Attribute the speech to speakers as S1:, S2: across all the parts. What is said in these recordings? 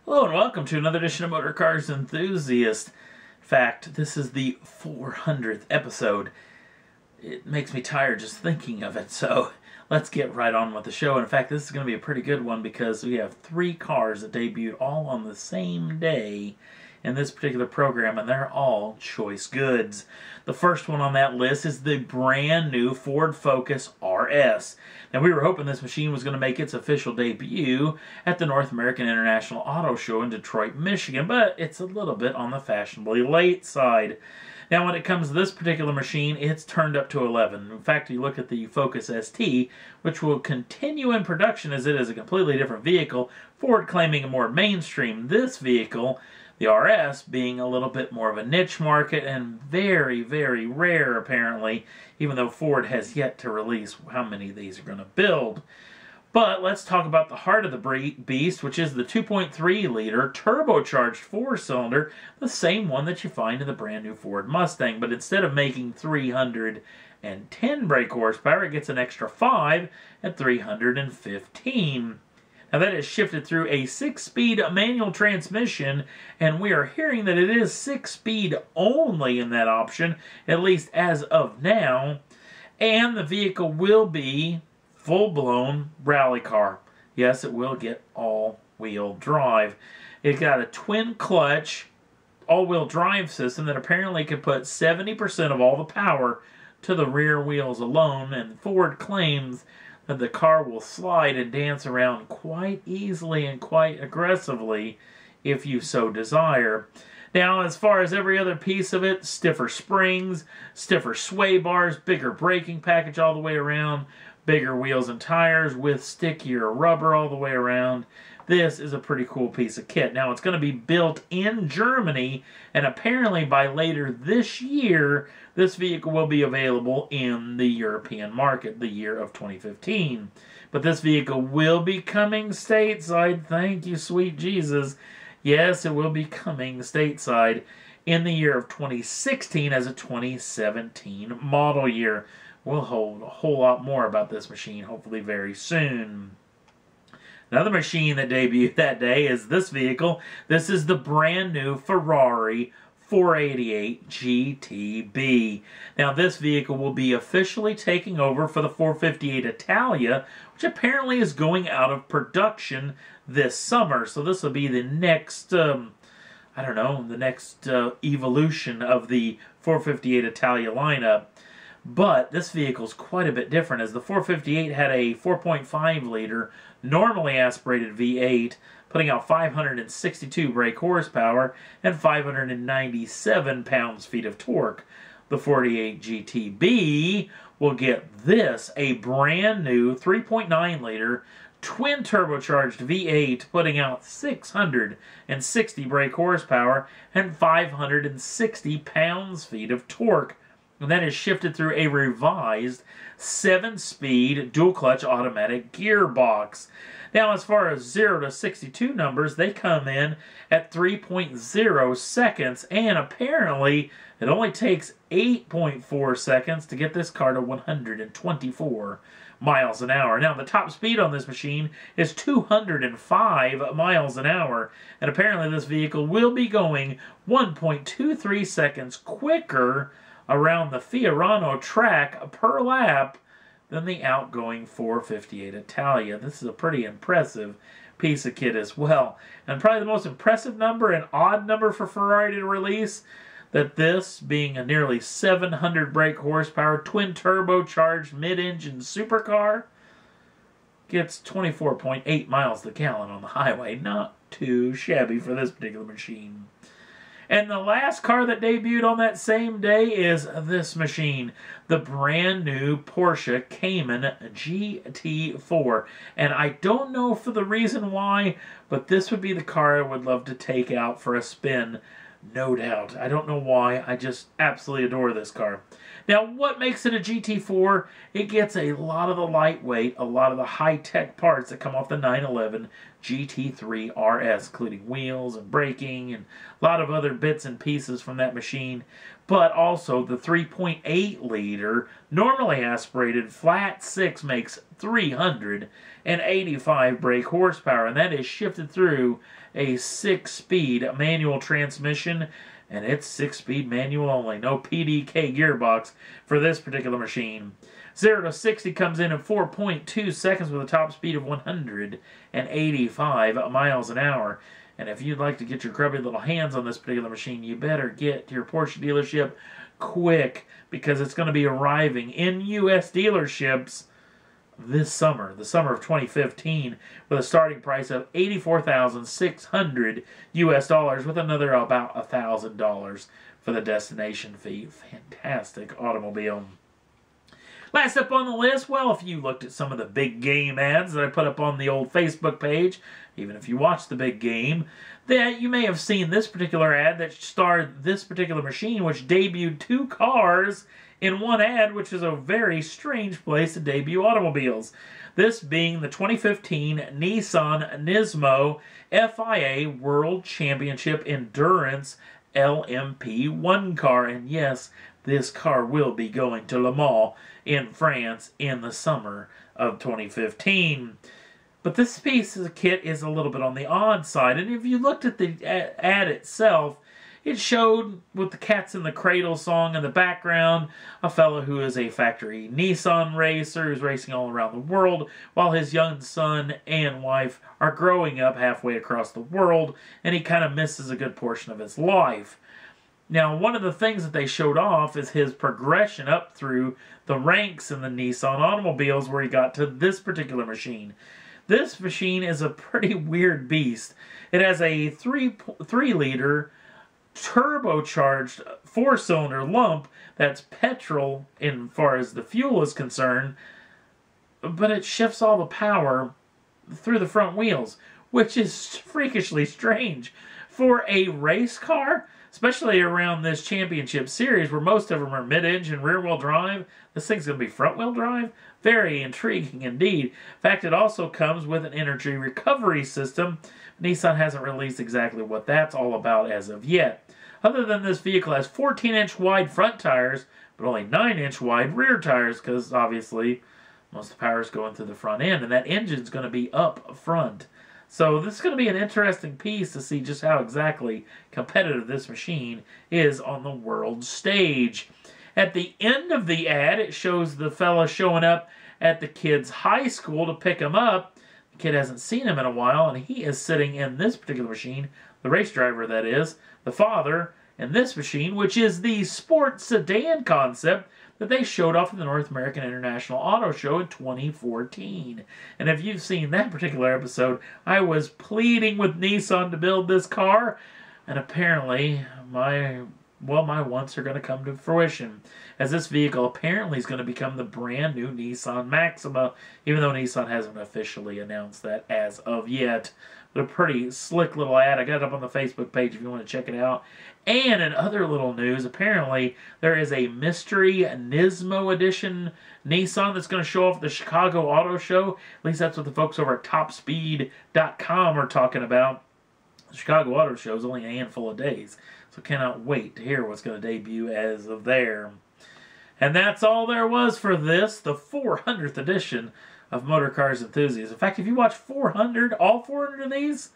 S1: Hello and welcome to another edition of Motor Cars Enthusiast. In fact, this is the 400th episode. It makes me tired just thinking of it, so let's get right on with the show. In fact, this is going to be a pretty good one because we have three cars that debuted all on the same day in this particular program, and they're all choice goods. The first one on that list is the brand new Ford Focus RS. Now, we were hoping this machine was going to make its official debut at the North American International Auto Show in Detroit, Michigan, but it's a little bit on the fashionably late side. Now, when it comes to this particular machine, it's turned up to 11. In fact, you look at the Focus ST, which will continue in production as it is a completely different vehicle, Ford claiming a more mainstream. This vehicle, the RS, being a little bit more of a niche market and very, very rare, apparently, even though Ford has yet to release how many of these are going to build. But let's talk about the heart of the beast, which is the 2.3-liter turbocharged four-cylinder, the same one that you find in the brand new Ford Mustang. But instead of making 310 brake horsepower, it gets an extra 5 at 315. Now that is shifted through a 6-speed manual transmission, and we are hearing that it is 6-speed only in that option, at least as of now. And the vehicle will be full-blown rally car. Yes, it will get all-wheel drive. It got a twin-clutch all-wheel drive system that apparently could put 70% of all the power to the rear wheels alone, and Ford claims that the car will slide and dance around quite easily and quite aggressively if you so desire. Now, as far as every other piece of it, stiffer springs, stiffer sway bars, bigger braking package all the way around, bigger wheels and tires with stickier rubber all the way around. This is a pretty cool piece of kit. Now, it's going to be built in Germany, and apparently by later this year, this vehicle will be available in the European market, the year of 2015. But this vehicle will be coming stateside. Thank you, sweet Jesus. Yes, it will be coming stateside in the year of 2016 as a 2017 model year. We'll hold a whole lot more about this machine, hopefully very soon. Another machine that debuted that day is this vehicle. This is the brand new Ferrari 488 GTB. Now, this vehicle will be officially taking over for the 458 Italia, which apparently is going out of production this summer. So this will be the next, the next evolution of the 458 Italia lineup. But this vehicle is quite a bit different, as the 458 had a 4.5-liter normally aspirated V8, putting out 562 brake horsepower and 597 pounds-feet of torque. The 48 GTB will get this, a brand new 3.9-liter twin turbocharged V8, putting out 660 brake horsepower and 560 pounds-feet of torque. And that is shifted through a revised 7-speed dual-clutch automatic gearbox. Now, as far as 0 to 62 numbers, they come in at 3.0 seconds, and apparently it only takes 8.4 seconds to get this car to 124 miles an hour. Now, the top speed on this machine is 205 miles an hour, and apparently this vehicle will be going 1.23 seconds quicker around the Fiorano track per lap than the outgoing 458 Italia. This is a pretty impressive piece of kit as well. And probably the most impressive number and odd number for Ferrari to release, that this, being a nearly 700 brake horsepower, twin turbocharged mid-engine supercar, gets 24.8 miles per gallon on the highway. Not too shabby for this particular machine. And the last car that debuted on that same day is this machine, the brand new Porsche Cayman GT4. And I don't know for the reason why, but this would be the car I would love to take out for a spin, no doubt. I don't know why, I just absolutely adore this car. Now, what makes it a GT4? It gets a lot of the lightweight, a lot of the high-tech parts that come off the 911 GT3 RS, including wheels and braking and a lot of other bits and pieces from that machine, but also the 3.8 liter normally aspirated flat 6 makes 385 brake horsepower, and that is shifted through a 6-speed manual transmission, and it's 6-speed manual only, no PDK gearbox for this particular machine. 0 to 60 comes in 4.2 seconds with a top speed of 185 miles an hour. And if you'd like to get your grubby little hands on this particular machine, you better get to your Porsche dealership quick, because it's going to be arriving in U.S. dealerships this summer, the summer of 2015, with a starting price of $84,600 US dollars, with another about $1,000 for the destination fee. Fantastic automobile. Last up on the list, well, if you looked at some of the big game ads that I put up on the old Facebook page, even if you watched the big game, that you may have seen this particular ad that starred this particular machine, which debuted 2 cars in one ad, which is a very strange place to debut automobiles. This being the 2015 Nissan Nismo FIA World Championship Endurance LMP1 car. And yes, this car will be going to Le Mans in France in the summer of 2015. But this piece of the kit is a little bit on the odd side. And if you looked at the ad itself, it showed, with the Cats in the Cradle song in the background, a fellow who is a factory Nissan racer who's racing all around the world, while his young son and wife are growing up halfway across the world, and he kind of misses a good portion of his life. Now, one of the things that they showed off is his progression up through the ranks in the Nissan automobiles, where he got to this particular machine. This machine is a pretty weird beast. It has a 3-liter turbocharged 4-cylinder lump that's petrol in far as the fuel is concerned, but it shifts all the power through the front wheels, which is freakishly strange for a race car, especially around this championship series where most of them are mid-engine rear-wheel drive. This thing's going to be front-wheel drive. Very intriguing indeed. In fact, it also comes with an energy recovery system. Nissan hasn't released exactly what that's all about as of yet. Other than this vehicle has 14-inch wide front tires, but only 9-inch wide rear tires, because obviously most of the power is going through the front end, and that engine's going to be up front. So this is going to be an interesting piece to see just how exactly competitive this machine is on the world stage. At the end of the ad, it shows the fella showing up at the kid's high school to pick him up. The kid hasn't seen him in a while, and he is sitting in this particular machine, the race driver that is, the father, in this machine, which is the sports sedan concept that they showed off at the North American International Auto Show in 2014. And if you've seen that particular episode, I was pleading with Nissan to build this car, and apparently my wants are going to come to fruition, as this vehicle apparently is going to become the brand new Nissan Maxima, even though Nissan hasn't officially announced that as of yet. But a pretty slick little ad. I got it up on the Facebook page if you want to check it out. And in other little news, apparently there is a mystery Nismo edition Nissan that's going to show off at the Chicago Auto Show. At least that's what the folks over at topspeed.com are talking about. The Chicago Auto Show is only a handful of days, so cannot wait to hear what's going to debut as of there. And that's all there was for this, the 400th edition of Motor Cars Enthusiasts. In fact, if you watch 400, all 400 of these,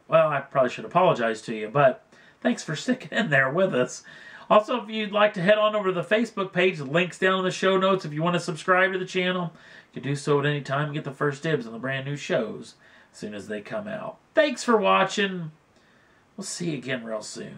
S1: well, I probably should apologize to you, but thanks for sticking in there with us. Also, if you'd like to head on over to the Facebook page, the link's down in the show notes. If you want to subscribe to the channel, you can do so at any time and get the first dibs on the brand new shows as soon as they come out. Thanks for watching. We'll see you again real soon.